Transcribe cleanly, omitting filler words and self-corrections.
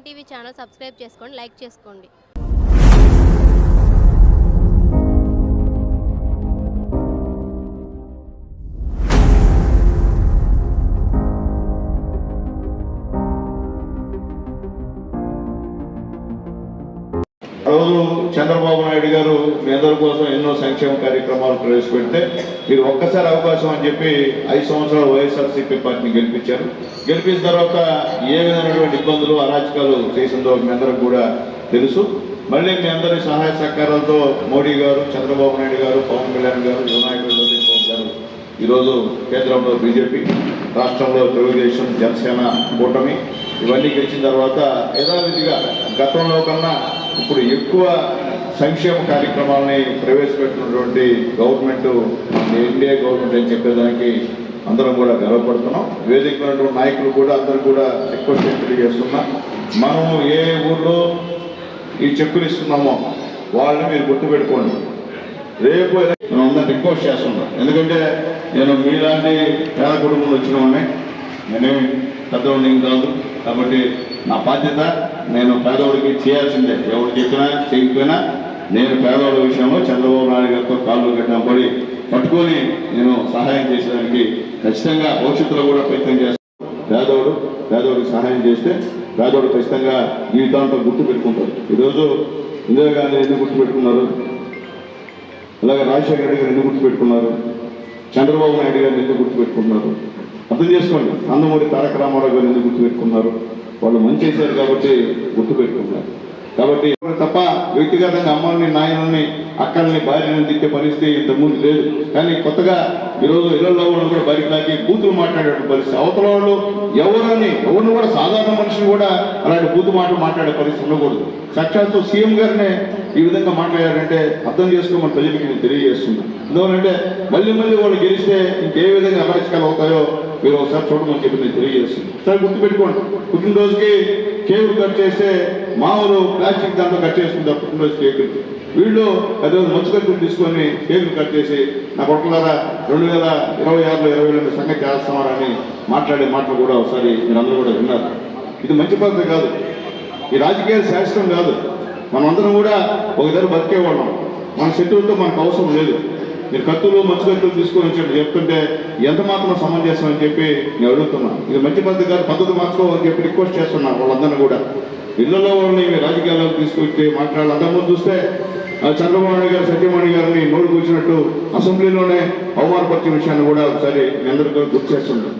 Nine TV channel subscribe చేసుకోండి, like చేసుకోండి. రోజు చంద్రబాబు నాయుడు గారు మీ అందరి కోసం ఎన్నో సంక్షేమ కార్యక్రమాలు ప్రవేశపెడితే మీరు ఒక్కసారి అవకాశం అని చెప్పి 5 సంవత్సరాలు వైఎస్ఆర్సీపీ పార్టీని గెలిపించారు. గెలిపించిన తర్వాత ఏ విధమైనటువంటి ఇబ్బందులు అరాచకాలు చేసిందో మీ అందరికి కూడా తెలుసు. మళ్ళీ మీ అందరి సహాయ సహకారాలతో మోడీ గారు, చంద్రబాబు నాయుడు గారు, పవన్ కళ్యాణ్ గారు, యువనాయకుడు లోకేష్ బాబు గారు ఈరోజు కేంద్రంలో బీజేపీ, రాష్ట్రంలో తెలుగుదేశం, జనసేన కూటమి ఇవన్నీ గెలిచిన తర్వాత యథావిధిగా గతంలో కన్నా ఇప్పుడు ఎక్కువ సంక్షేమ కార్యక్రమాలని ప్రవేశపెట్టినటువంటి గవర్నమెంట్ ఎన్డీఏ గవర్నమెంట్ అని చెప్పేదానికి అందరం కూడా గర్వపడుతున్నాం. వేదిక నాయకులు కూడా అందరూ కూడా రిక్వెస్ట్ తెలియజేస్తున్నాం. మనము ఏ ఊళ్ళో ఈ చెక్కులు ఇస్తున్నామో వాళ్ళని మీరు గుర్తుపెట్టుకోండి. రేపు మనం అందరం రిక్వెస్ట్ చేస్తున్నాం. ఎందుకంటే నేను మీలాంటి పేద కుటుంబంలో వచ్చిన వాడిని, నేనేమి పెద్దవాడిని కాదు. కాబట్టి నా బాధ్యత నేను పేదవాడికి చేయాల్సిందే. ఎవరు చెప్పినా చేయకపోయినా నేను పేదవాడి విషయంలో చంద్రబాబు నాయుడు గారితో కాళ్ళు పడి పట్టుకొని నేను సహాయం చేసేదానికి ఖచ్చితంగా భవిష్యత్తులో కూడా ప్రయత్నం చేస్తాను. పేదవాడికి సహాయం చేస్తే పేదవాడు ఖచ్చితంగా జీవితాంతం గుర్తు పెట్టుకుంటారు. ఈరోజు ఇందిరాగాంధీ ఎందుకు గుర్తుపెట్టుకున్నారు, అలాగే రాజశేఖర రెడ్డి గారు ఎందుకు గుర్తుపెట్టుకున్నారు, చంద్రబాబు నాయుడు గారిని ఎందుకు గుర్తుపెట్టుకున్నారు అర్థం చేసుకోండి. నందమూరి తారక రామారావు గారు ఎందుకు గుర్తుపెట్టుకున్నారు, వాళ్ళు మంచి చేశారు కాబట్టి గుర్తుపెట్టుకున్నారు. కాబట్టి తప్ప వ్యక్తిగతంగా అమ్మల్ని, నాయనల్ని, అక్కల్ని, భార్యని తిట్టే పరిస్థితి ఇంతకుముందు లేదు. కానీ కొత్తగా ఈరోజు ఇళ్లలో వాళ్ళు కూడా బయటకి బూతులు మాట్లాడే పరిస్థితి, అవతల వాళ్ళు ఎవరిని కూడా సాధారణ మనిషిని కూడా అలాంటి బూతు మాట్లాడే పరిస్థితి ఉండకూడదు. సాక్షాత్తు సీఎం గారినే ఈ విధంగా మాట్లాడారంటే అర్థం చేసుకోమని ప్రజలకి నేను తెలియజేస్తున్నాను. ఎందుకంటే మళ్ళీ వాళ్ళు గెలిస్తే ఇంకే విధంగా అరాచకాలు అవుతాయో మీరు ఒకసారి చూడమని చెప్పి నేను తెలియజేస్తున్నాను. సరే గుర్తుపెట్టుకోండి, పుట్టినరోజుకి కేకులు కట్ చేస్తే మామూలు ప్లాస్టిక్ దాంట్లో కట్ చేసుకుంటారు పుట్టినరోజు కేకులు. వీళ్ళు అదే మంచుకట్టులు తీసుకొని కేకులు కట్ చేసి నా కొట్టలారా 2026లో 20 సంగతి చేస్తామని మాట్లాడే మాటలు కూడా ఒకసారి మీరందరూ కూడా విన్నారు. ఇది మంచి పద్ధతి కాదు, ఈ రాజకీయాలు శాస్త్రం కాదు. మనమందరం కూడా ఒక దగ్గర బతికేవాళ్ళం. మన శత్రువులతో మనకు అవసరం లేదు. మీరు కత్తులు, మంచు కత్తులు తీసుకొని వచ్చి చెప్తుంటే ఎంత మాత్రం సమంజసం అని చెప్పి నేను అడుగుతున్నా. ఇది మంచి పద్ధతి కాదు, పద్ధతి మార్చుకోవాలని చెప్పి రిక్వెస్ట్ చేస్తున్నా వాళ్ళందరినీ కూడా. ఇళ్లలో వాళ్ళని రాజకీయాలకు తీసుకొచ్చి మాట్లాడాలి. అంతకుముందు చూస్తే చంద్రబాబు నాయుడు గారు సత్యమణి గారిని నోరు కూర్చున్నట్టు అసెంబ్లీలోనే అవమానపరిచే విషయాన్ని కూడా ఒకసారి మీ అందరికీ గుర్తు చేస్తున్నాను.